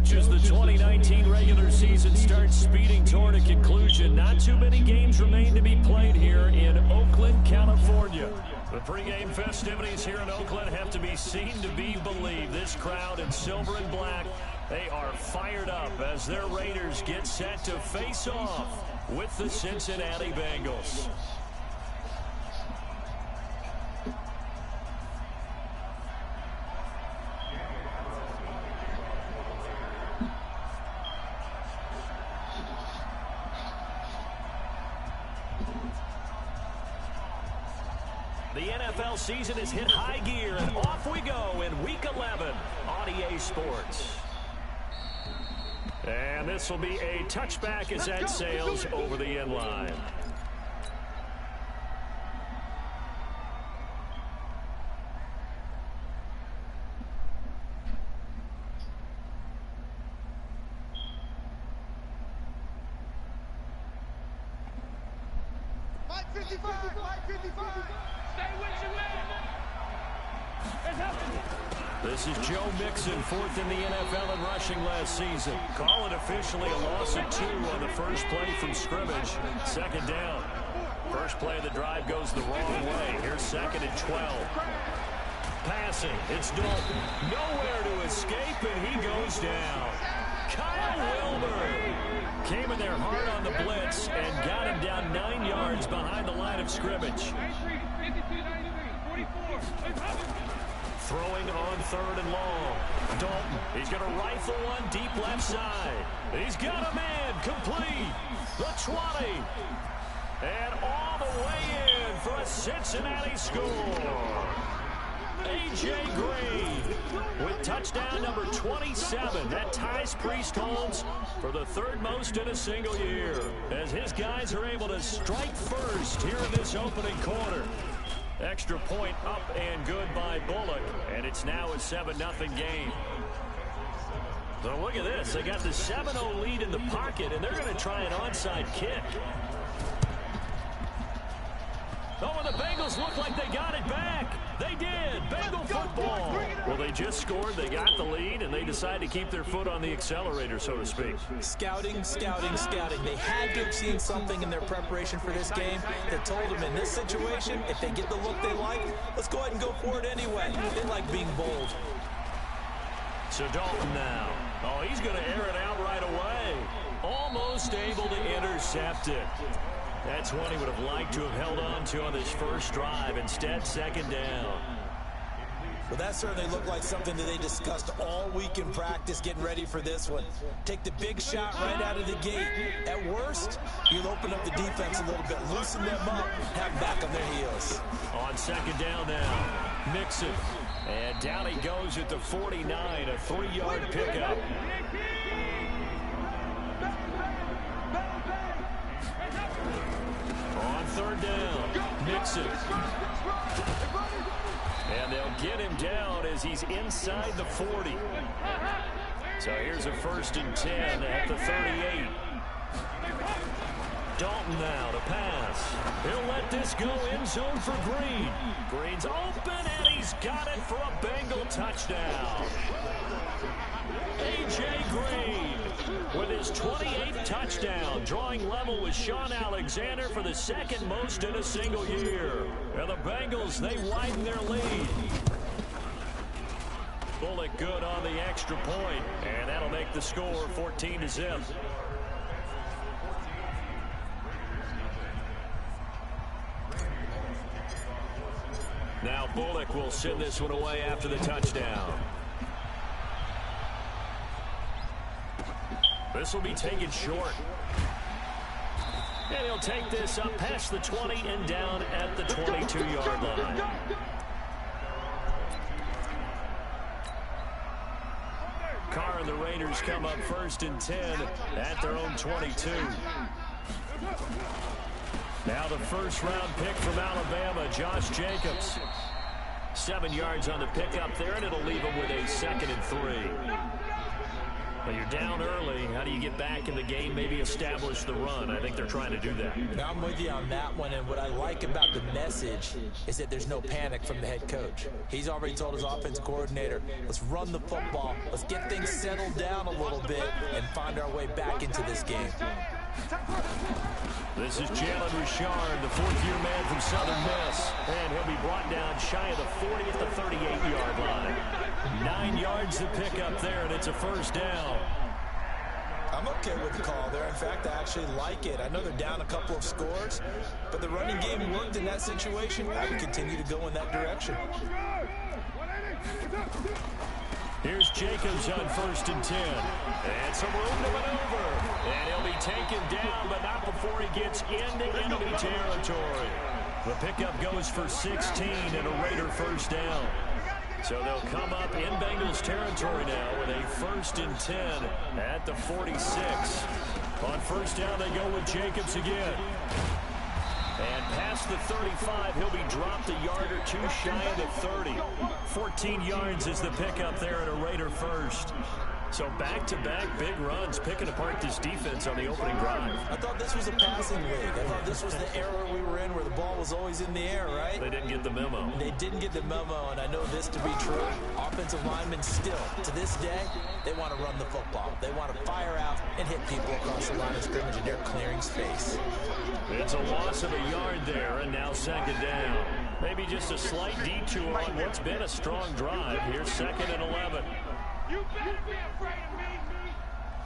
Coaches, the 2019 regular season starts speeding toward a conclusion. Not too many games remain to be played here in Oakland, California. The pregame festivities here in Oakland have to be seen to be believed. This crowd in silver and black, they are fired up as their Raiders get set to face off with the Cincinnati Bengals. The NFL season has hit high gear, and off we go in Week 11 on EA Sports. And this will be a touchback as that sails over the end line. This is Joe Mixon, fourth in the NFL in rushing last season. Call it officially a loss of 2 on the first play from scrimmage. Second down. First play of the drive goes the wrong way. Here's 2nd and 12. Passing. It's Dalton. Nowhere to escape, and he goes down. Kyle Wilber came in there hard on the blitz and got him down 9 yards behind the line of scrimmage. Throwing on 3rd and long. Dalton, he's going to rifle one deep left side. He's got a man complete. The 20. And all the way in for a Cincinnati score. A.J. Green with touchdown number 27. That ties Priest-Holmes for the 3rd most in a single year, as his guys are able to strike first here in this opening quarter. Extra point up and good by Bullock, and it's now a 7-0 game. So look at this. They got the 7-0 lead in the pocket, and they're going to try an onside kick. Oh, and the Bengals look like they got it back. They did. Bengal football. Well, they just scored. They got the lead, and they decide to keep their foot on the accelerator, so to speak. Scouting, scouting, scouting. They had to have seen something in their preparation for this game that told them in this situation, if they get the look they like, let's go ahead and go for it anyway. They like being bold. So Dalton now. Oh, he's going to air it out right away. Almost able to intercept it. That's one he would have liked to have held on to on this first drive. Instead, 2nd down. Well, that certainly looked like something that they discussed all week in practice getting ready for this one. Take the big shot right out of the gate. At worst, you'll open up the defense a little bit, loosen them up, have them back on their heels. On 2nd down now, Mixon. And down he goes at the 49, a 3-yard pickup. On 3rd down, Mixon. And they'll get him down as he's inside the 40. So here's a 1st and 10 at the 38. Dalton now to pass. He'll let this go end zone for Green. Green's open, and he's got it for a Bengal touchdown. A.J. Green with his 28th touchdown, drawing level with Sean Alexander for the 2nd most in a single year. And the Bengals, they widen their lead. Bullock good on the extra point, and that'll make the score 14-0. Now Bullock will send this one away after the touchdown. This will be taken short. And he'll take this up past the 20 and down at the 22-yard line. Carr and the Raiders come up 1st and 10 at their own 22. Now the 1st-round pick from Alabama, Josh Jacobs. 7 yards on the pickup there, and it'll leave him with a 2nd and 3. Well, you're down early. How do you get back in the game, maybe establish the run? I think they're trying to do that. Now, I'm with you on that one, and what I like about the message is that there's no panic from the head coach. He's already told his offense coordinator, let's run the football, let's get things settled down a little bit, and find our way back into this game. This is Jalen Richard, the fourth-year man from Southern Miss, and he'll be brought down shy of the 40 at the 38-yard line. 9 yards to pick up there, and it's a first down. I'm okay with the call there. In fact, I actually like it. I know they're down a couple of scores, but the running game worked in that situation. I would continue to go in that direction. Here's Jacobs on 1st and 10. And some room to maneuver. And he'll be taken down, but not before he gets into enemy territory. The pickup goes for 16 and a Raider first down. So they'll come up in Bengals territory now with a 1st and 10 at the 46. On first down, they go with Jacobs again. And past the 35, he'll be dropped a yard or two shy of the 30. 14 yards is the pickup there at a Raider first. So back-to-back big runs, picking apart this defense on the opening drive. I thought this was a passing league. I thought this was the era we were in where the ball was always in the air, right? They didn't get the memo. They didn't get the memo, and I know this to be true. Offensive linemen still, to this day, they want to run the football. They want to fire out and hit people across the line of scrimmage, and they're clearing space. It's a loss of a yard there, and now 2nd down. Maybe just a slight detour on what's been a strong drive. Here's 2nd and 11. You better be afraid of me.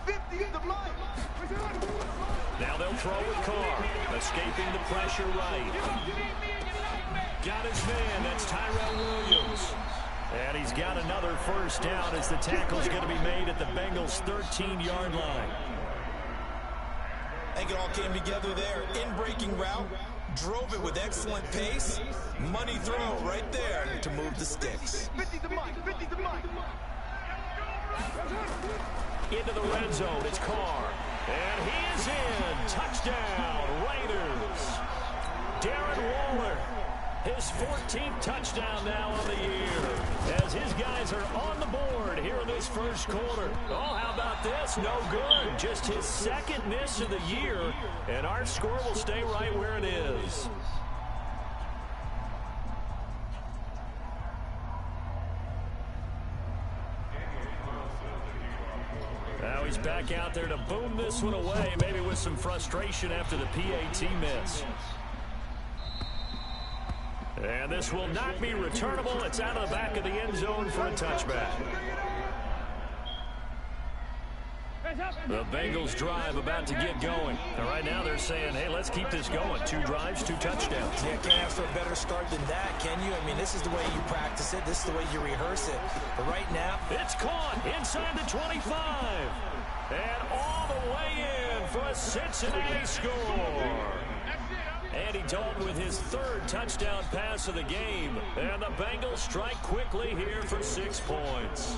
50 in the blind. Now they'll throw with Carr, escaping the pressure right. Got his man, that's Tyrell Williams. And he's got another first down as the tackle's going to be made at the Bengals' 13-yard line. I think it all came together there. In-breaking route, drove it with excellent pace. Money throw right there to move the sticks. 50 to Mike, 50 to Mike. Into the red zone, it's Carr. And he is in. Touchdown, Raiders. Darren Waller, his 14th touchdown now on the year, as his guys are on the board here in this first quarter. Oh, how about this? No good. Just his 2nd miss of the year, and our score will stay right where it is. Now he's back out there to boom this one away, maybe with some frustration after the PAT miss. And this will not be returnable. It's out of the back of the end zone for a touchback. The Bengals drive about to get going. And right now they're saying, hey, let's keep this going. 2 drives, 2 touchdowns. Yeah, can't ask for a better start than that, can you? I mean, this is the way you practice it. This is the way you rehearse it. But right now, it's caught inside the 25. And all the way in for a Cincinnati score. Andy Dalton with his 3rd touchdown pass of the game. And the Bengals strike quickly here for 6 points.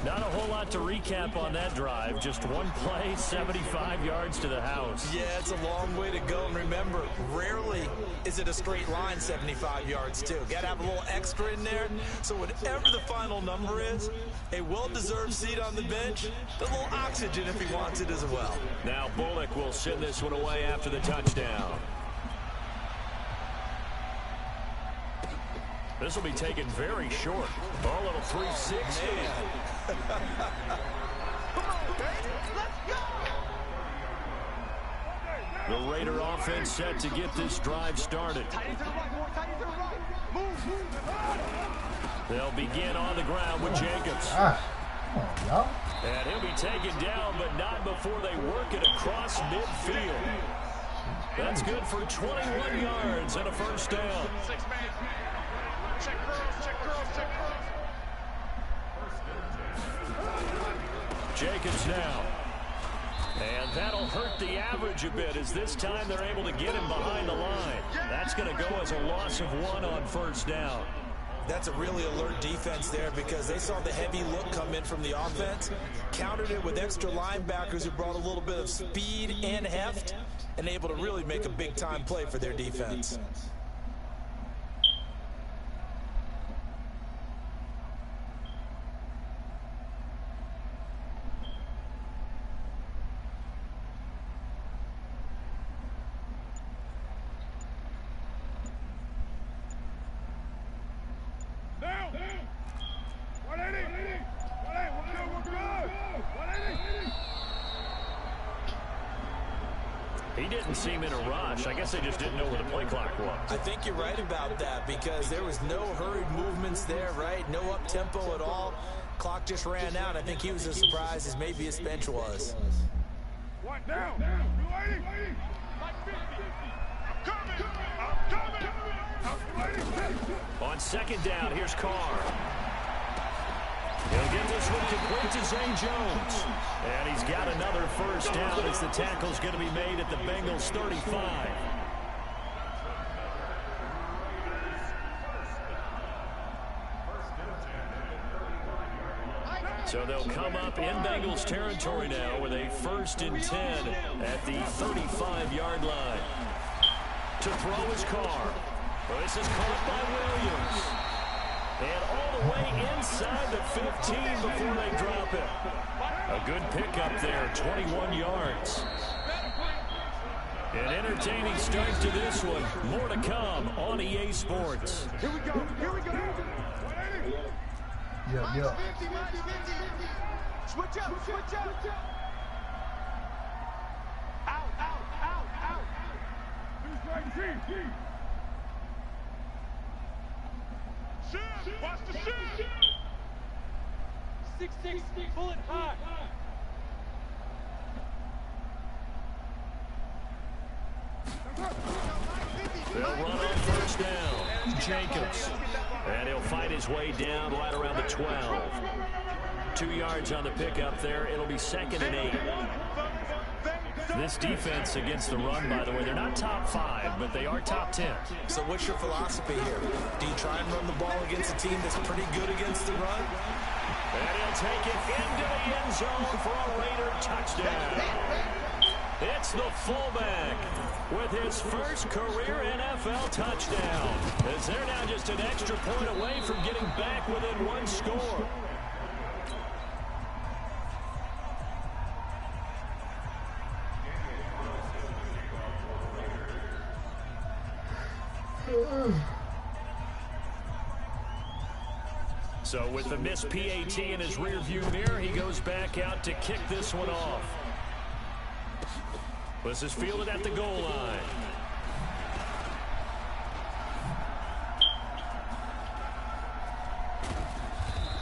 Not a whole lot to recap on that drive. Just one play, 75 yards to the house. Yeah, it's a long way to go. And remember, rarely is it a straight line 75 yards, too. Got to have a little extra in there. So whatever the final number is, a well-deserved seat on the bench, a little oxygen if he wants it as well. Now Bullock will send this one away after the touchdown. This will be taken very short. Ball little 360. Come on, baby. Let's go. The Raider offense set to get this drive started. Tight into the right, more tight into the right. Move. They'll begin on the ground with Jacobs. And he'll be taken down, but not before they work it across midfield. That's good for 21 yards and a first down. 6 man. Check girls, check girls, check girls. Jacobs now. And that'll hurt the average a bit, as this time they're able to get him behind the line. That's going to go as a loss of 1 on first down. That's a really alert defense there, because they saw the heavy look come in from the offense, countered it with extra linebackers who brought a little bit of speed and heft, and able to really make a big-time play for their defense. didn't seem in a rush. I guess they just didn't know where the play clock was. I think you're right about that because there was no hurried movements there, right? No up-tempo at all. Clock just ran out. I think he was as surprised as maybe his bench was. One down. Like 50. I'm coming. On second down, here's Carr. He'll get this one complete to Zay Jones. And he's got another first down as the tackle's going to be made at the Bengals 35. So they'll come up in Bengals territory now with a 1st and 10 at the 35-yard line. To throw his Carr. This is caught by Williams. And all the way inside the 15 before they drop it. A good pickup there, 21 yards. An entertaining start to this one. More to come on EA Sports. Here we go. Yeah. Switch up. Out. Who's right? G. Watch the shoot. 6-6, pull it high. They'll run on first down. Jacobs. And he'll fight his way down right around the 12. 2 yards on the pickup there. It'll be 2nd and 8. This defense against the run, by the way, they're not top 5, but they are top 10. So what's your philosophy here? Do you try and run the ball against a team that's pretty good against the run? And he'll take it into the end zone for a Raider touchdown. It's the fullback with his first career NFL touchdown. As they're now just an extra point away from getting back within 1 score. So with the missed PAT in his rearview mirror, he goes back out to kick this one off. This is fielded at the goal line.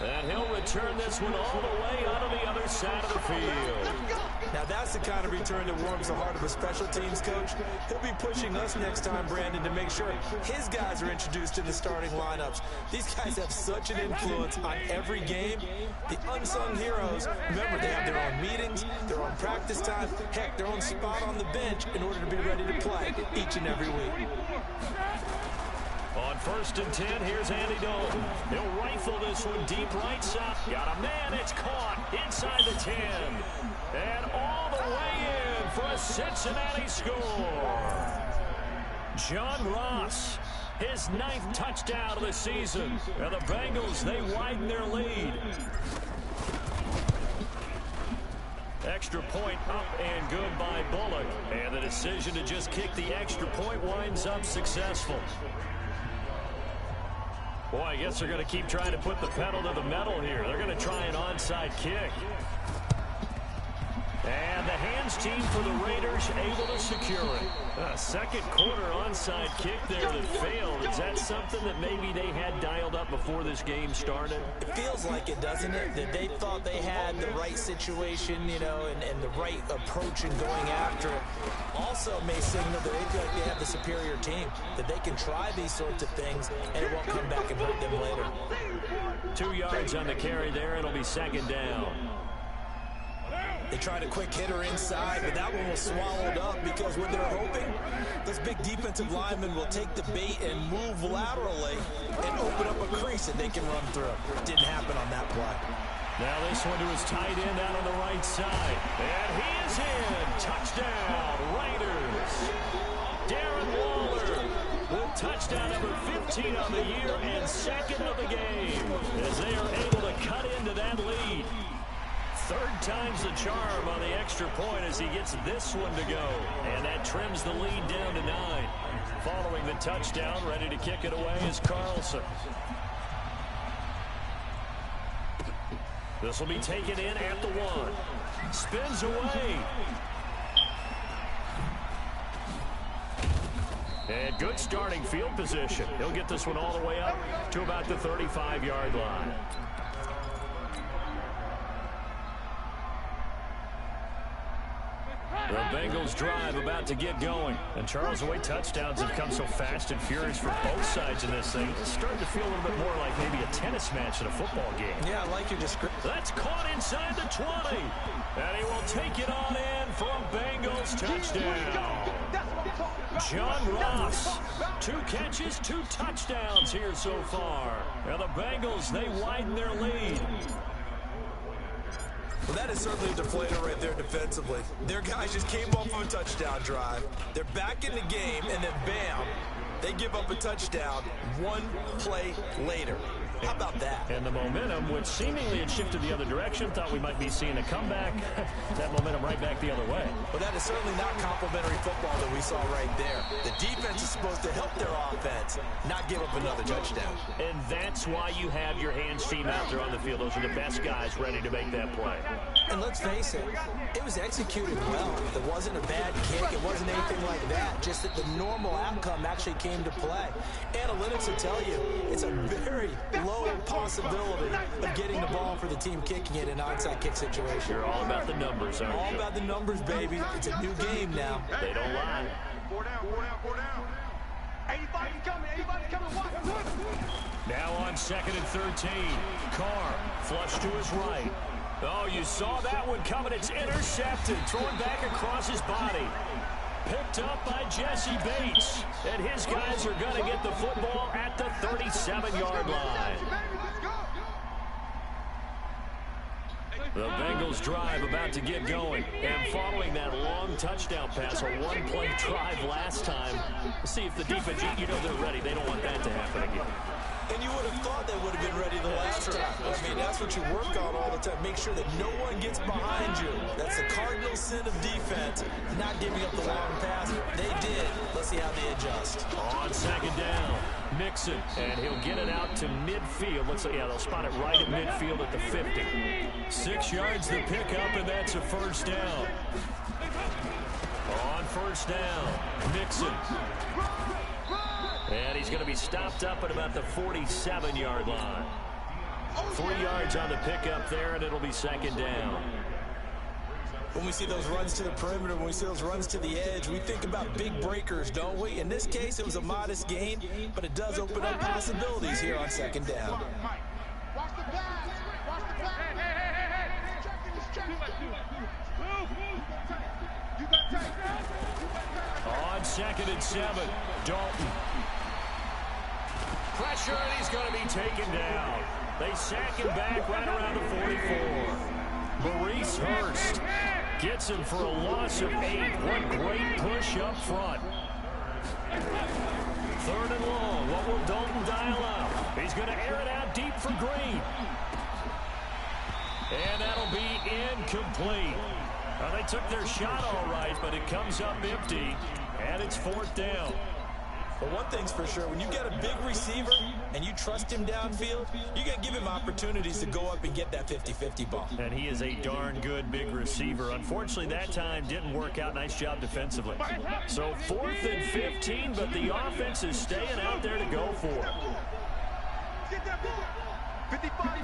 And he'll return this one all the way out of the other side of the field. Now that's the kind of return that warms the heart of a special teams coach. He'll be pushing us next time, Brandon, to make sure his guys are introduced in the starting lineups. These guys have such an influence on every game. The unsung heroes, remember, they have their own meetings, their own practice time, heck, their own spot on the bench in order to be ready to play each and every week. On 1st and 10, here's Andy Dalton. He'll rifle this one deep right side. Got a man, it's caught inside the 10. And all the way in for a Cincinnati score. John Ross, his 9th touchdown of the season. And the Bengals, they widen their lead. Extra point up and good by Bullock. And the decision to just kick the extra point winds up successful. Boy, I guess they're going to keep trying to put the pedal to the metal here. They're going to try an onside kick. And the hands team for the Raiders able to secure it. A 2nd quarter onside kick there that failed. Is that something that maybe they had dialed up before this game started? It feels like it, doesn't it? That they thought they had the right situation, you know, and the right approach in going after it. Also may signal that they feel like they have the superior team, that they can try these sorts of things and it won't come back and hurt them later. 2 yards on the carry there. It'll be 2nd down. They tried a quick hitter inside, but that one was swallowed up because what they're hoping, those big defensive linemen will take the bait and move laterally and open up a crease that they can run through. Didn't happen on that play. Now this one to his tight end out on the right side. And he is in. Touchdown, Raiders. Darren Waller with touchdown number 15 on the year and 2nd of the game as they are able to cut into that lead. 3rd time's the charm on the extra point as he gets this one to go. And that trims the lead down to 9. Following the touchdown, ready to kick it away is Carlson. This will be taken in at the 1. Spins away. And good starting field position. He'll get this one all the way up to about the 35-yard line. The Bengals drive about to get going. And Charles, the way touchdowns have come so fast and furious for both sides in this thing, it's starting to feel a little bit more like maybe a tennis match in a football game. Yeah, I like your description. That's caught inside the 20. And he will take it on in for a Bengals touchdown. John Ross, 2 catches, 2 touchdowns here so far. Now the Bengals, they widen their lead. Well, that is certainly a deflator right there defensively. Their guys just came off of a touchdown drive. They're back in the game, and then bam, they give up a touchdown 1 play later. How about that? And the momentum, which seemingly had shifted the other direction, thought we might be seeing a comeback. That momentum right back the other way. Well, that is certainly not complimentary football that we saw right there. The defense is supposed to help their offense, not give up another touchdown. And that's why you have your hands team out there on the field. Those are the best guys ready to make that play. And let's face it, it was executed well. It wasn't a bad kick. It wasn't anything like that. Just that the normal outcome actually came to play. Analytics will tell you it's a very low possibility of getting the ball for the team kicking it in an onside kick situation. You're all about the numbers, aren't you? All about the numbers, baby. It's a new game now. They don't lie. 4 down, 4 down, 4 down. 85's coming, watch. Now on 2nd and 13. Carr, flush to his right. Oh, you saw that one coming. It's intercepted. Thrown back across his body. Picked up by Jesse Bates. And his guys are going to get the football at the 37-yard line. The Bengals drive about to get going. And following that long touchdown pass, a 1-play drive last time, see if the defense, you know they're ready. They don't want that to happen again. And you would have thought they would have been ready the last time. I mean, that's what you work on all the time. Make sure that no one gets behind you. That's the cardinal sin of defense, not giving up the long pass. They did. Let's see how they adjust. On 2nd down, Mixon, and he'll get it out to midfield. Let's see, yeah, they'll spot it right at midfield at the 50. 6 yards the pickup, and that's a 1st down. On 1st down, Mixon. And he's going to be stopped up at about the 47-yard line. 3 yards on the pickup there, and it'll be 2nd down. When we see those runs to the perimeter, when we see those runs to the edge, we think about big breakers, don't we? In this case, it was a modest gain, but it does open up possibilities here on 2nd down. Watch the pass. Watch the pass. Hey. You got take. On 2nd and 7, Dalton. Pressure, and he's going to be taken down. They sack him back right around the 44. Maurice Hurst gets him for a loss of 8. One great push up front. 3rd and long. What will Dalton dial up? He's going to air it out deep for Green. And that'll be incomplete. Well, they took their shot all right, but it comes up empty, and it's 4th down. But one thing's for sure, when you get a big receiver and you trust him downfield, you got to give him opportunities to go up and get that 50-50 ball. And he is a darn good big receiver. Unfortunately, that time didn't work out. Nice job defensively. So 4th and 15, but the offense is staying out there to go for it. Get that ball. 55,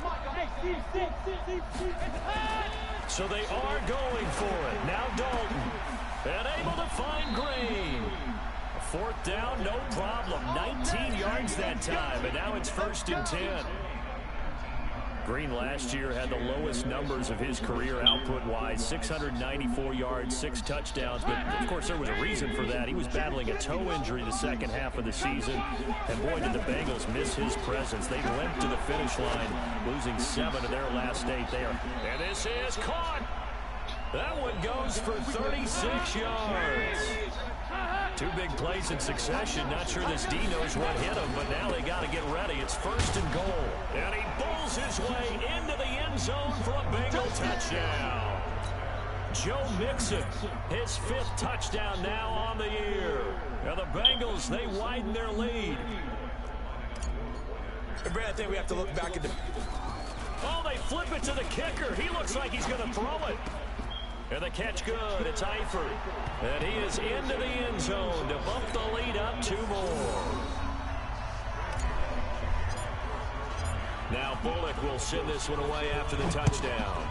So they are going for it. Now Dalton. And able to find Green. 4th down, no problem. 19 yards that time, and now it's 1st and 10. Green last year had the lowest numbers of his career output-wise, 694 yards, 6 touchdowns. But, of course, there was a reason for that. He was battling a toe injury the second half of the season. And, boy, did the Bengals miss his presence. They limped to the finish line, losing 7 of their last 8 there. And this is caught. That one goes for 36 yards. 2 big plays in succession. Not sure this D knows what hit him, but now they got to get ready. It's 1st and goal. And he bowls his way into the end zone for a Bengal touchdown. Joe Mixon, his 5th touchdown now on the year. Now the Bengals, they widen their lead. And Brad, I think we have to look back at the... Oh, they flip it to the kicker. He looks like he's going to throw it. And the catch good. It's Eifert. And he is into the end zone to bump the lead up 2 more. Now Bullock will send this one away after the touchdown.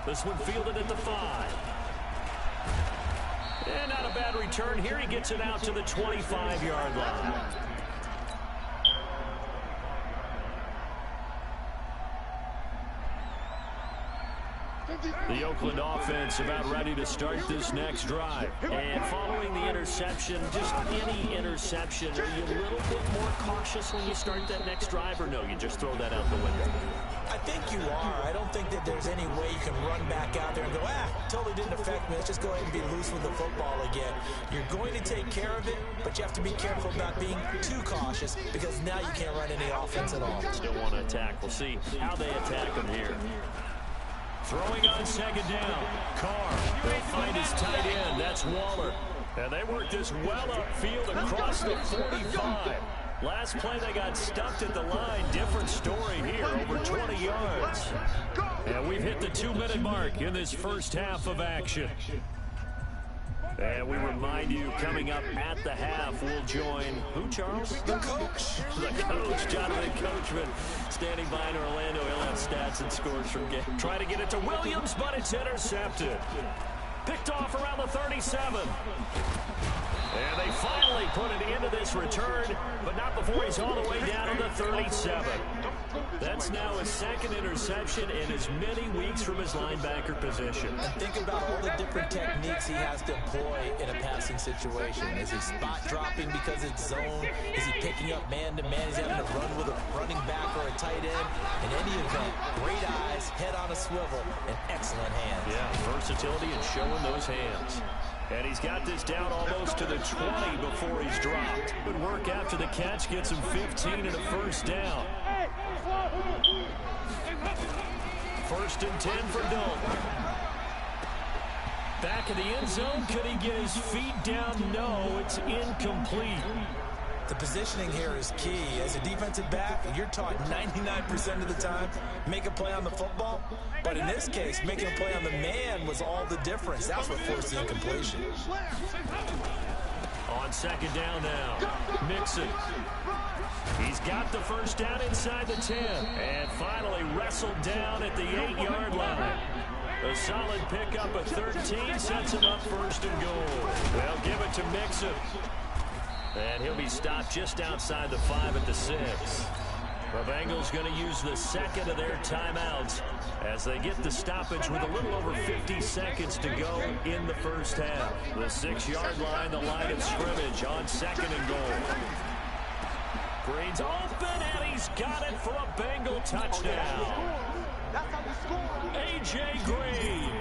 This one fielded at the 5. And not a bad return here. He gets it out to the 25-yard line. The Oakland offense about ready to start this next drive. And following the interception, just any interception, are you a little bit more cautious when you start that next drive, or no, you just throw that out the window? I think you are. I don't think that there's any way you can run back out there and go, totally didn't affect me. Let's just go ahead and be loose with the football again. You're going to take care of it, but you have to be careful about being too cautious because now you can't run any offense at all. Still want to attack. We'll see how they attack him here. Throwing on second down. Carr will find his tight end. That's Waller. And they work this well upfield across the 45. Last play they got stuffed at the line. Different story here, over 20 yards. And we've hit the 2-minute mark in this first half of action. And we remind you, coming up at the half, we'll join who, Charles? The coach. The coach, Jonathan Coachman, standing by in Orlando. He'll have stats and scores from game. Trying to get it to Williams, but it's intercepted. Picked off around the 37. And they finally put it into this return, but not before he's all the way down to the 37. That's now his second interception in as many weeks from his linebacker position. And think about all the different techniques he has to employ in a passing situation. Is he spot dropping because it's zone? Is he picking up man-to-man? He's having to run with a running back or a tight end. In any event, great eyes, head on a swivel, and excellent hands. Yeah, versatility and showing those hands. And he's got this down almost to the 20 before he's dropped. Good work after the catch, gets him 15 and a first down. First and 10 for Dalton. Back in the end zone, could he get his feet down? No, it's incomplete. The positioning here is key. As a defensive back, you're taught 99% of the time, make a play on the football. But in this case, making a play on the man was all the difference. That's what forced the incompletion. On second down now, Mixon. He's got the first down inside the 10. And finally wrestled down at the 8-yard line. A solid pickup at 13 sets him up first and goal. They'll give it to Mixon. And he'll be stopped just outside the 5 at the 6. The Bengals going to use the second of their timeouts as they get the stoppage with a little over 50 seconds to go in the first half. The 6-yard line, the line of scrimmage on second and goal. Green's open, and he's got it for a Bengal touchdown. A.J. Green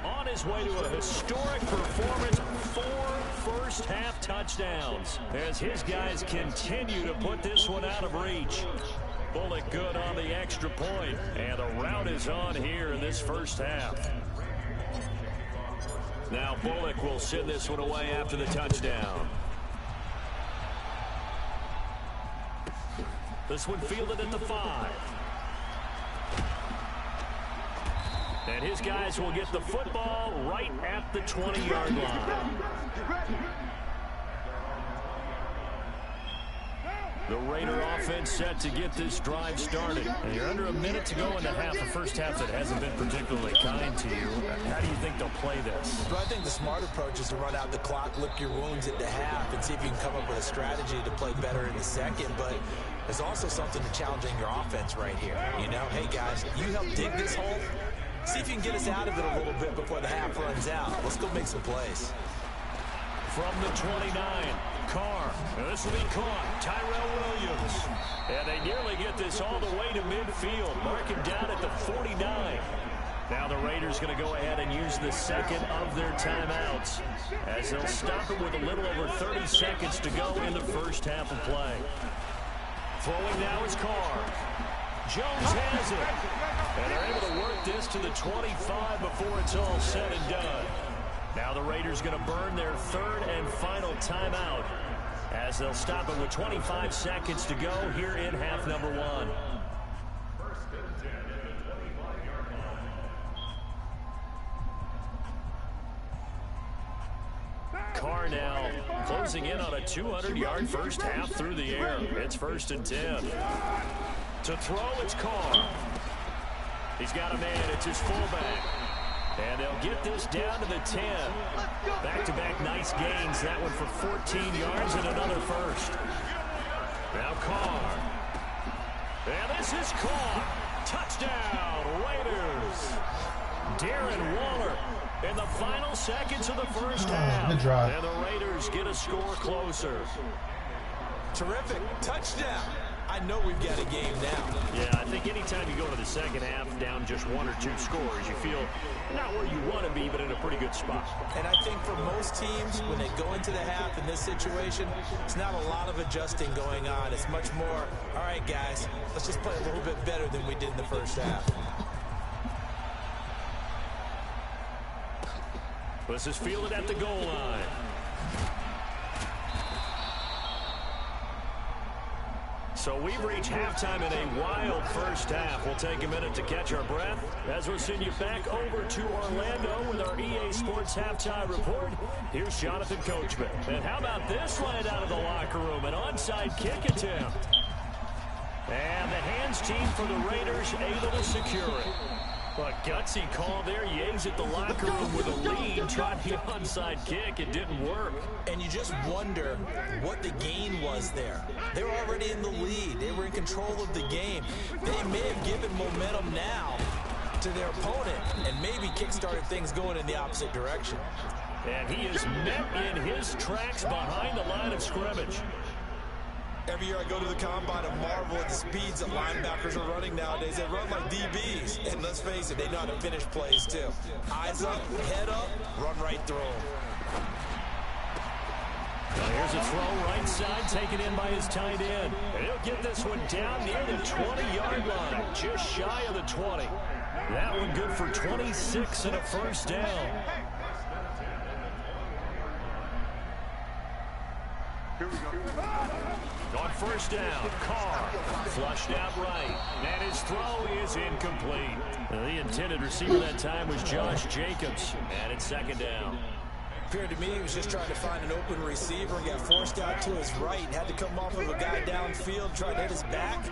on his way to a historic performance. 4 first-half touchdowns as his guys continue to put this one out of reach. Bullock good on the extra point, and the route is on here in this first half. Now Bullock will send this one away after the touchdown. This one fielded at the 5. And his guys will get the football right at the 20-yard line. The Raider offense set to get this drive started. And you're under a minute to go in the half, a first half that hasn't been particularly kind to you. How do you think they'll play this? Well, I think the smart approach is to run out the clock, lick your wounds at the half, and see if you can come up with a strategy to play better in the second. But there's also something to challenging your offense right here. You know, hey, guys, you help dig this hole. See if you can get us out of it a little bit before the half runs out. Let's go make some plays. From the 29, Carr. And this will be caught. Tyrell Williams. And they nearly get this all the way to midfield. Mark him down at the 49. Now the Raiders going to go ahead and use the second of their timeouts as they'll stop him with a little over 30 seconds to go in the first half of play. Throwing now is Carr. Jones has it. And they're able to work this to the 25 before it's all said and done. Now the Raiders going to burn their third and final timeout as they'll stop it with 25 seconds to go here in half number 1. closing in on a 200-yard first half through the air. It's 1st and 10. To throw, it's Carr. He's got a man. It's his fullback. And they'll get this down to the 10. Back-to-back nice gains. That one for 14 yards and another first. Now Carr. And this is caught. Touchdown, Raiders. Darren Waller in the final seconds of the first half. Good drive. And the Raiders get a score closer. Terrific. Touchdown. I know we've got a game now. Yeah, I think anytime you go to the second half down just 1 or 2 scores, you feel not where you want to be, but in a pretty good spot. And I think for most teams, when they go into the half in this situation, it's not a lot of adjusting going on. It's much more, all right, guys, let's just play a little bit better than we did in the first half. This is fielded at the goal line. So we've reached halftime in a wild first half. We'll take a minute to catch our breath as we'll send you back over to Orlando with our EA Sports Halftime Report. Here's Jonathan Coachman. And how about this land out of the locker room? An onside kick attempt. And the hands team for the Raiders able to secure it. A gutsy call there. Yates at the locker room with a lead. Tried the onside kick. It didn't work. And you just wonder what the gain was there. They were already in the lead. They were in control of the game. They may have given momentum now to their opponent and maybe kickstarted things going in the opposite direction. And he is met in his tracks behind the line of scrimmage. Every year I go to the combine and marvel at the speeds that linebackers are running nowadays. They run like DBs. And let's face it, they know how to finish plays too. Eyes up, head up, run right through them. Here's a throw right side, taken in by his tight end. And he'll get this one down near the 20-yard line, just shy of the 20. That one good for 26 and a first down. Here we go. On first down, Carr flushed out right, and his throw is incomplete. The intended receiver that time was Josh Jacobs, and it's second down. Appeared to me he was just trying to find an open receiver and got forced out to his right. Had to come off of a guy downfield, tried to hit his back,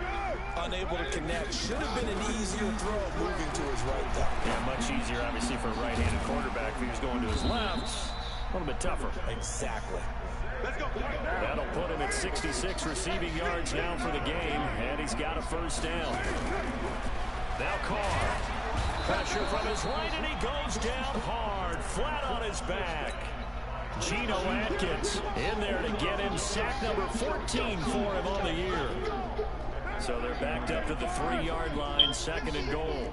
unable to connect. Should have been an easier throw moving to his right though. Yeah, much easier obviously for a right-handed quarterback. If he was going to his left, a little bit tougher. Exactly. Let's go. That'll put him at 66 receiving yards now for the game, and he's got a first down. Now Carr. Pressure from his right, and he goes down hard, flat on his back. Geno Atkins in there to get him sack number 14 for him on the year. So they're backed up to the 3-yard line, second and goal.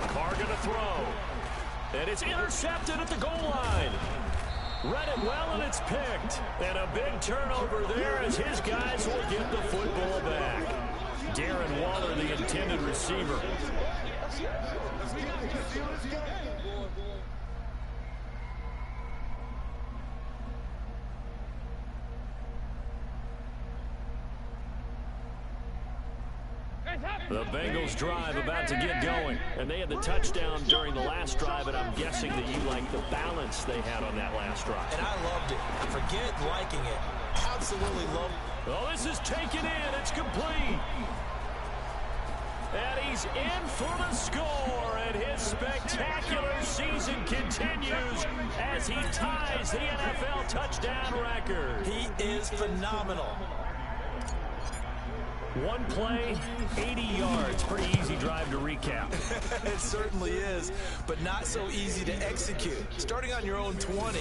Carr gonna throw. And it's intercepted at the goal line. Read it well, and it's picked. And a big turnover there as his guys will get the football back. Darren Waller, the intended receiver. The Bengals drive about to get going, and they had the touchdown during the last drive, and I'm guessing that you like the balance they had on that last drive. And I loved it. Forget liking it. Absolutely loved it. Oh, this is taken in. It's complete. And he's in for the score, and his spectacular season continues as he ties the NFL touchdown record. He is phenomenal. One play, 80 yards. Pretty easy drive to recap. It certainly is, but not so easy to execute. Starting on your own 20,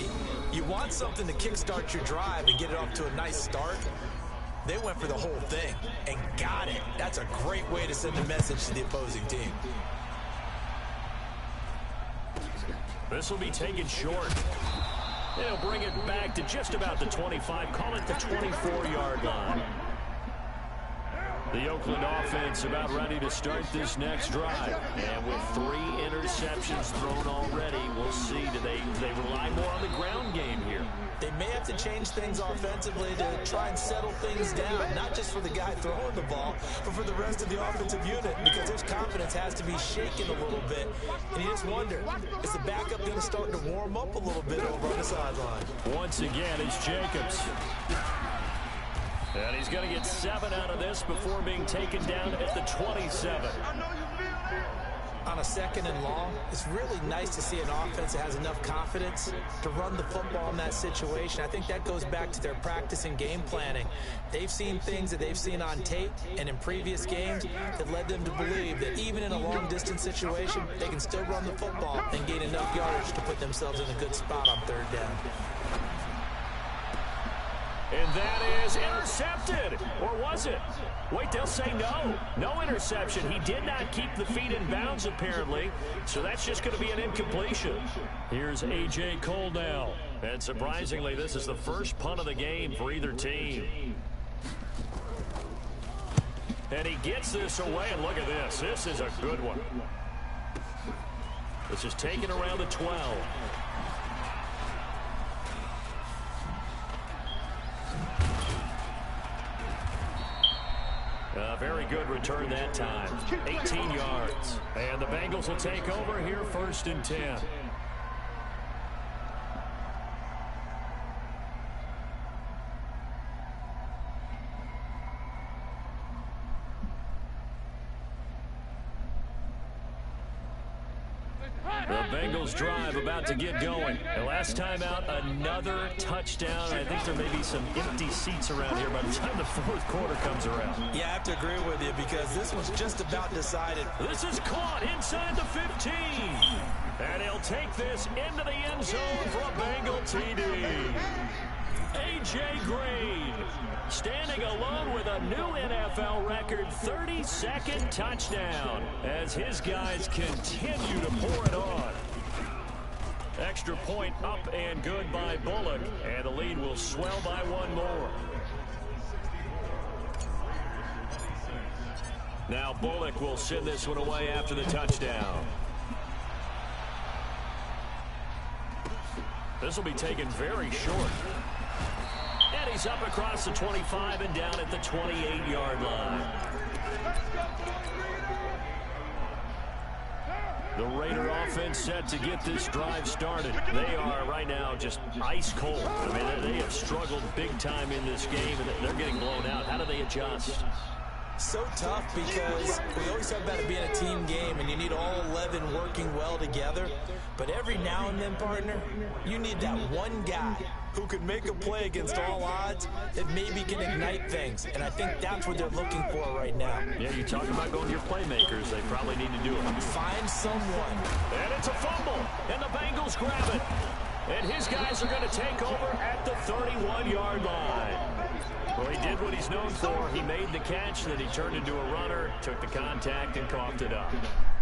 you want something to kickstart your drive and get it off to a nice start. They went for the whole thing and got it. That's a great way to send a message to the opposing team. This will be taken short. They'll bring it back to just about the 25. Call it the 24-yard line. The Oakland offense about ready to start this next drive. And with 3 interceptions thrown already, we'll see. Do they rely more on the ground game here? They may have to change things offensively to try and settle things down, not just for the guy throwing the ball, but for the rest of the offensive unit, because his confidence has to be shaken a little bit. And you just wonder, is the backup going to start to warm up a little bit over on the sideline? Once again, it's Jacobs. And he's going to get 7 out of this before being taken down at the 27. On a 2nd and long, it's really nice to see an offense that has enough confidence to run the football in that situation. I think that goes back to their practice and game planning. They've seen things that they've seen on tape and in previous games that led them to believe that even in a long-distance situation, they can still run the football and gain enough yardage to put themselves in a good spot on 3rd down. And that is intercepted. Or was it? Wait, they'll say no. No interception. He did not keep the feet in bounds, apparently. So that's just going to be an incompletion. Here's A.J. Cole now. And surprisingly, this is the first punt of the game for either team. And he gets this away, and look at this. This is a good one. This is taken around the 12. Very good return that time. 18 yards. And the Bengals will take over here 1st and 10. The Bengals drive about to get going. And last time out, another touchdown. I think there may be some empty seats around here by the time the 4th quarter comes around. Yeah, I have to agree with you because this one's just about decided. This is caught inside the 15. And he'll take this into the end zone for a Bengal TD. A.J. Green standing alone with a new NFL record 32nd touchdown as his guys continue to pour it on. Extra point up and good by Bullock, and the lead will swell by 1 more. Now Bullock will send this one away after the touchdown. This will be taken very short. And he's up across the 25 and down at the 28-yard line. The Raider offense set to get this drive started. They are right now just ice cold. I mean, they have struggled big time in this game, and they're getting blown out. How do they adjust? So tough because we always talk about it being a team game and you need all 11 working well together. But every now and then, partner, you need that one guy who can make a play against all odds that maybe can ignite things. And I think that's what they're looking for right now. Yeah, you talk about going to your playmakers. They probably need to do it. Find someone. And it's a fumble. And the Bengals grab it. And his guys are going to take over at the 31-yard line. Well, he did what he's known for. He made the catch, then he turned into a runner, took the contact, and coughed it up.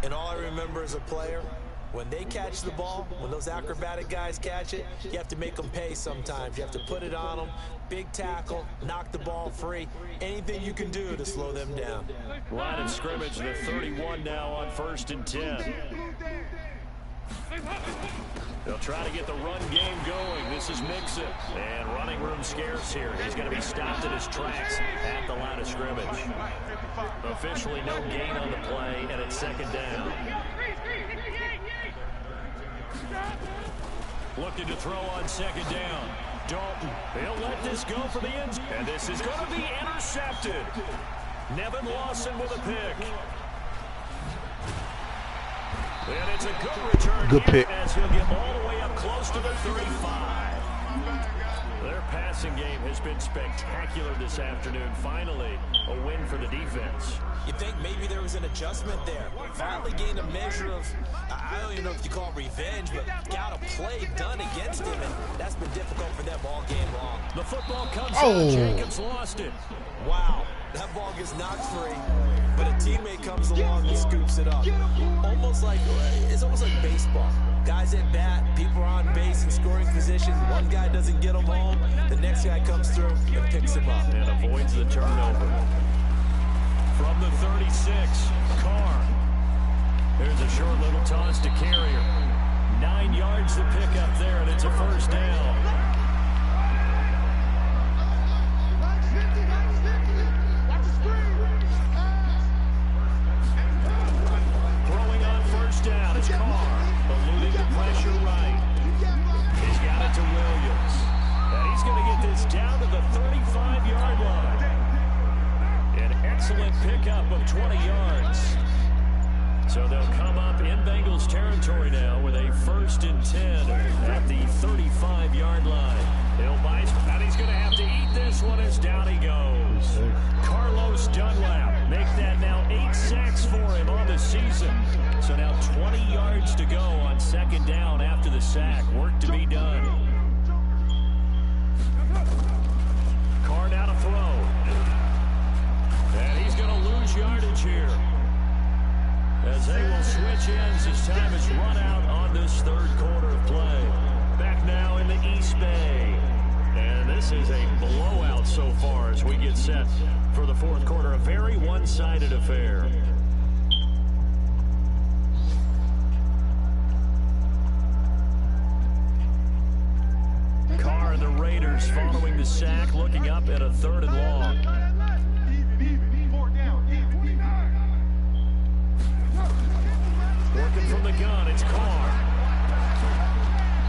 And all I remember as a player, when they catch the ball, when those acrobatic guys catch it, you have to make them pay sometimes. You have to put it on them, big tackle, knock the ball free, anything you can do to slow them down. Line of scrimmage, the 31 now on 1st and 10. They'll try to get the run game going. This is Mixon. And running room scarce here. He's going to be stopped in his tracks at the line of scrimmage. Officially no gain on the play, and it's 2nd down. Looking to throw on 2nd down. Dalton, he'll let this go for the end zone. And this is going to be intercepted. Nevin Lawson with a pick. And it's a good return. Good pick. As he'll get all the way up close to the 35. Their passing game has been spectacular this afternoon. Finally, a win for the defense. You think maybe there was an adjustment there. Finally gained a measure of, I don't even know if you call it revenge, but got a play done against him, and that's been difficult for them all game long. The football comes out. Jacobs lost it. Wow, that ball gets knocked free, but a teammate comes along and scoops it up. It's almost like baseball. Guys at bat, people are on base in scoring position. One guy doesn't get him home, the next guy comes through and picks him up. And avoids the turnover. From the 36, Carr. There's a short little toss to Carrier. 9 yards to pick up there, and it's a first down. Throwing on first down is Carr. Eluding the pressure right. He's got it to Williams. And he's going to get this down to the 35-yard line. An excellent pickup of 20 yards. So they'll come up in Bengals territory now with a 1st and 10 at the 35-yard line. And he's going to have to eat this one as down he goes. Carlos Dunlap make that now 8 sacks for him on the season. So now 20 yards to go on 2nd down after the sack. Work to be done. Carr now to throw. And he's going to lose yardage here, as they will switch ends as time is run out on this 3rd quarter of play. Back now in the East Bay. And this is a blowout so far as we get set for the 4th quarter. A very one-sided affair. Carr and the Raiders following the sack, looking up at a 3rd and long. Working from the gun, it's Carr.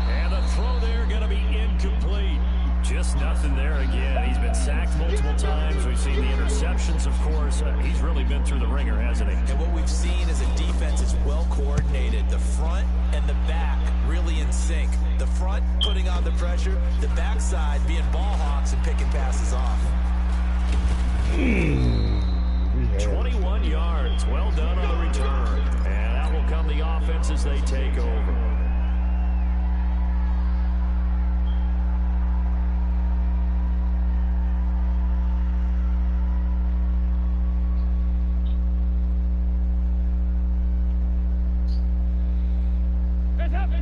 And the throw there going to be incomplete. Just nothing there again. He's been sacked multiple times. We've seen the interceptions, of course. He's really been through the ringer, hasn't he? And what we've seen is a defense is well coordinated. The front and the back really in sync. The front putting on the pressure, the backside being ball hawks and picking passes off. 21 yards. Well done on the return. And out will come the offense as they take over.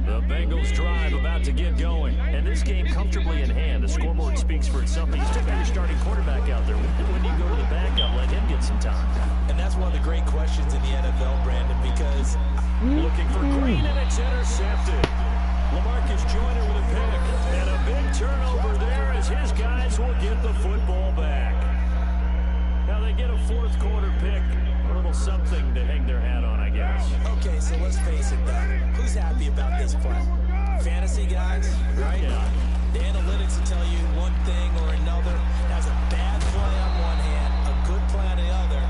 The Bengals drive about to get going. And this game comfortably in hand. The scoreboard speaks for itself. You still got your starting quarterback out there. When do you go to the backup? Let him get some time. And that's one of the great questions in the NFL, Brandon, because looking for Green, and it's intercepted. LaMarcus Joyner with a pick. And a big turnover there as his guys will get the football back. Now they get a 4th quarter pick. A little something to hang their hat on, I guess. Okay, so let's face it, though. Who's happy about this play? Fantasy guys, right? Yeah. The analytics will tell you one thing or another. That's a bad play on one hand, a good play on the other,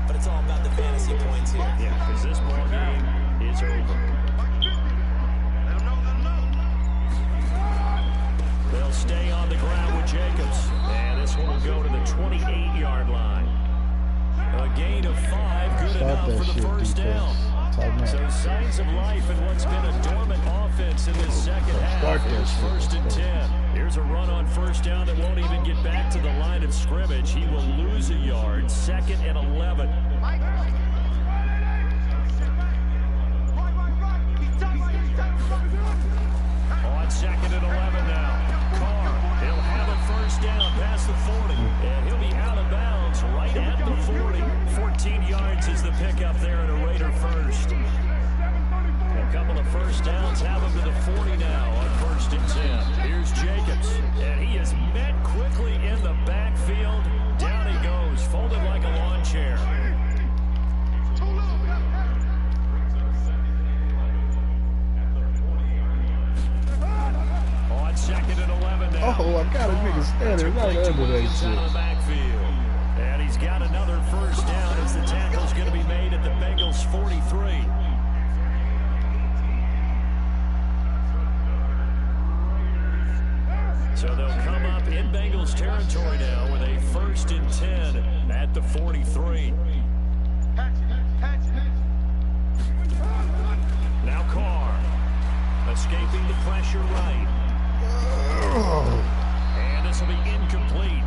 but it's all about the fantasy points here. Yeah, because this ball game is over. They'll stay on the ground with Jacobs. And this one will go to the 28-yard line. A gain of 5, good enough for the first down. So signs of life in what's been a dormant offense in this second half. Here's 1st and 10. Here's a run on first down that won't even get back to the line of scrimmage. He will lose a yard. 2nd and 11. On 2nd and 11 now. Carr, he'll have a first down past the 40. And he'll be out of bounds right at the 40. 14 yards is the pickup there in a Raider first. A couple of first downs have him to the 40 now on 1st and 10. Here's Jacobs. And he is met quickly in the backfield. Down he goes, folded like a lawn chair. On 2nd and 11 now. Oh, I got a nigga standing right under that shit. And he's got another first down as the tackle's going to be made at the Bengals 43. So they'll come up in Bengals territory now with a 1st and 10 at the 43. Now Carr escaping the pressure right. And this will be incomplete.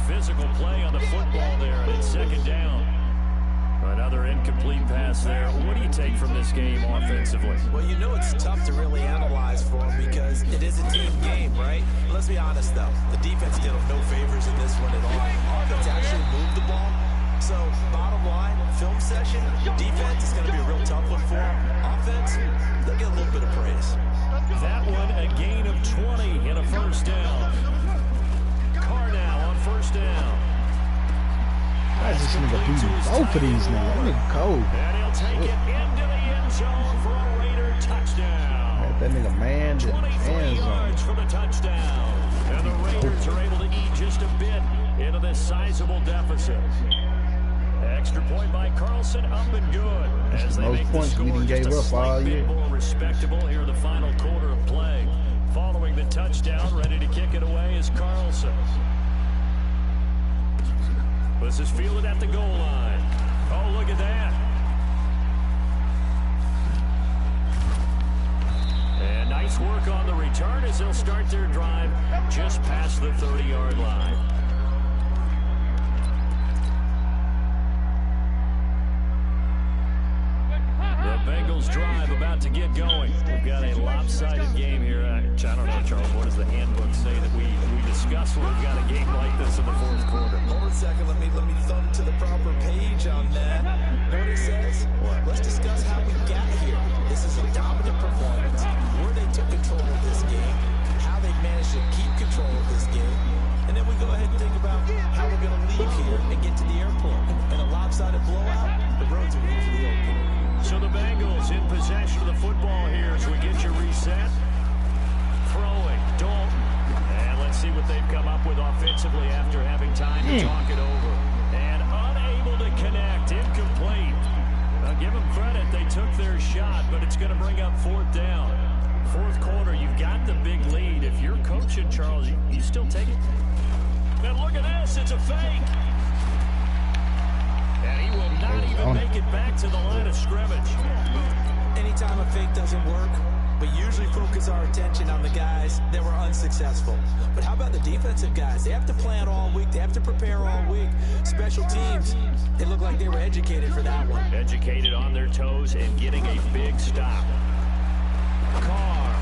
Physical play on the football there, and it's 2nd down. Another incomplete pass there. What do you take from this game offensively? Well, you know it's tough to really analyze for them because it is a team game, right? Let's be honest, though. The defense did them no favors in this one at all. Offense actually moved the ball, So, bottom line, film session, defense is going to be a real tough one for them. Offense, they'll get a little bit of praise. That one, a gain of 20 and a first down. Carr now on first down. I just need to beat both of these niggas. That nigga cold. And he'll take it into the end zone for a Raider touchdown. That nigga man, 23 yards for the touchdown. And the Raiders are able to eat just a bit into this sizable deficit. Extra point by Carlson, up and good. As they make the score just a slight bit more respectable here in the final quarter of play. Following the touchdown, ready to kick it away is Carlson. This is fielded at the goal line. Oh, look at that. And nice work on the return as they'll start their drive just past the 30-yard line. The Bengals drive about to get going. We've got a lopsided game here. I don't know, Charles, what does the handbook say that we discuss when we've got a game like this in the fourth quarter? Hold a second. Let me thumb to the proper page on that. Know what it says? What? Let's discuss how we got here. This is a dominant performance. Where they took control of this game, how they managed to keep control of this game, and then we go ahead and think about how we're going to leave here and get to the airport. In a lopsided blowout, the roads are usually open. So the Bengals in possession of the football here as we get your reset. Throwing, Dalton. And let's see what they've come up with offensively after having time to talk it over. And unable to connect, incomplete. Now give them credit, they took their shot, but it's going to bring up fourth down. Fourth quarter, you've got the big lead. If you're coaching, Charles, you still take it. And look at this, it's a fake. And he will not even make it back to the line of scrimmage. Anytime a fake doesn't work, we usually focus our attention on the guys that were unsuccessful. But how about the defensive guys? They have to plan all week. They have to prepare all week. Special teams, they look like they were educated for that one. Educated on their toes and getting a big stop. Carr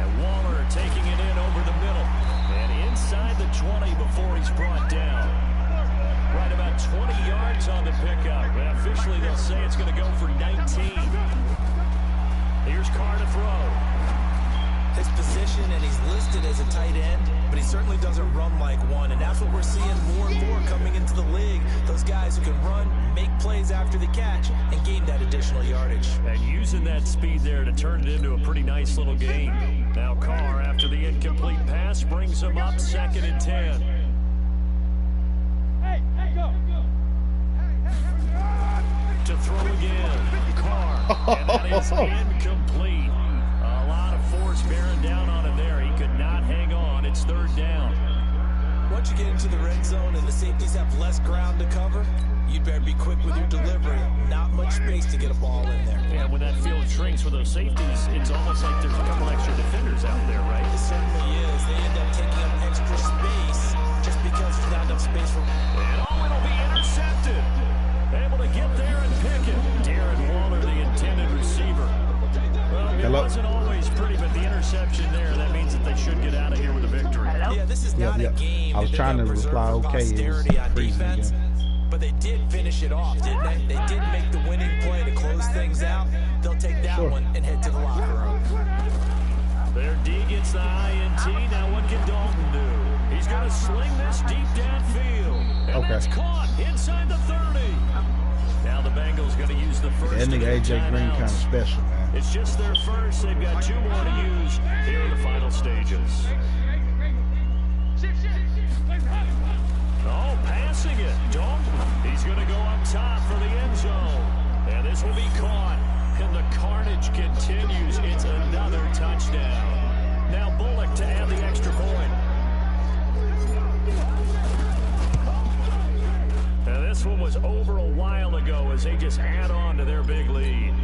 and Waller taking it in over the middle. And inside the 20 before he's brought down. Right about 20 yards on the pickup. And officially they'll say it's going to go for 19. Here's Carr to throw. His position, and he's listed as a tight end, but he certainly doesn't run like one. And that's what we're seeing more and more coming into the league. Those guys who can run, make plays after the catch, and gain that additional yardage. And using that speed there to turn it into a pretty nice little game. Now Carr, after the incomplete pass, brings him up 2nd and 10. To throw again, Carr, and that is incomplete. A lot of force bearing down on him there. He could not hang on. It's 3rd down. Once you get into the red zone and the safeties have less ground to cover, you'd better be quick with your delivery. Not much space to get a ball in there. Yeah, when that field shrinks with those safeties, it's almost like there's a couple extra defenders out there, right? It certainly is. They end up taking up extra space just because there's not enough space for... And it'll be intercepted. Able to get there and pick it. Darren Waller, the intended receiver. Well, it wasn't always pretty, but the interception there, that means that they should get out of here with a victory. Yeah, this is not a game. I was trying to reply posterity on defense, but they did finish it off, didn't they? They did make the winning play to close things out. They'll take that one and head to the locker room. Their D gets the INT. Now what can Dalton do? He's going to sling this deep downfield. And that's caught inside the 30. Now the Bengals going to use the first. That nigga AJ Green kind of special, man. It's just their first. They've got 2 more to use here in the final stages. Oh, passing it. Dalton. He's going to go up top for the end zone. And this will be caught. And the carnage continues. It's another touchdown. Now Bullock to add the extra point. Now this one was over a while ago as they just add on to their big lead.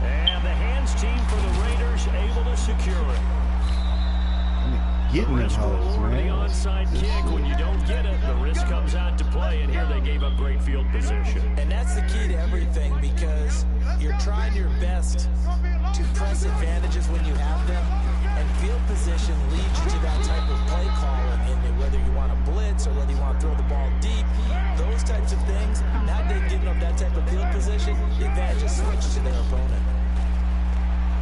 And the hands team for the Raiders able to secure it. Getting the risk reward, the onside kick. When you don't get it, the risk comes out to play, and here they gave up great field position. And that's the key to everything, because you're trying your best to press advantages when you have them, And field position leads you to that type of play calling, and whether you want to blitz or whether you want to throw the ball deep, those types of things, now they're giving up that type of field position, the advantage is switched to their opponent.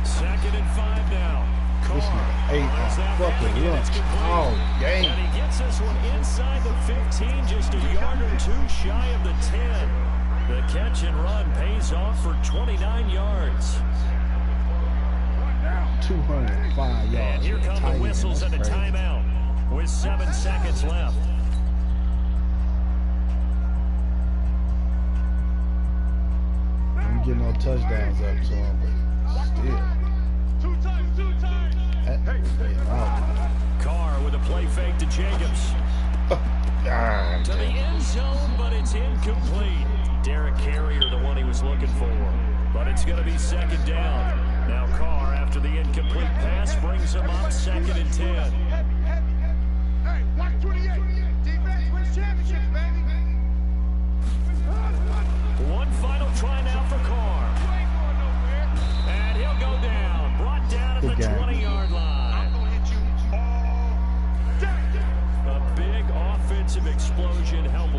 2nd and 5 now. This nigga ate my fucking lunch. Oh, dang. And he gets this one inside the 15, just a yard or two shy of the 10. The catch and run pays off for 29 yards. 205 yards. And here come the whistles and a timeout with 7 seconds left. I'm getting no touchdowns up to him, but still. Two times. Carr with a play fake to Jacobs. To the end zone, but it's incomplete. Derek Carrier, the one he was looking for. But it's going to be 2nd down. Now Carr, after the incomplete pass, brings him up 2nd and 10. Hey, watch 28. Defense wins championships, baby. One final try now for Carr. You ain't going nowhere. And he'll go down. Brought down at the 20-yard line. I'm going to hit you all day. A big offensive explosion helped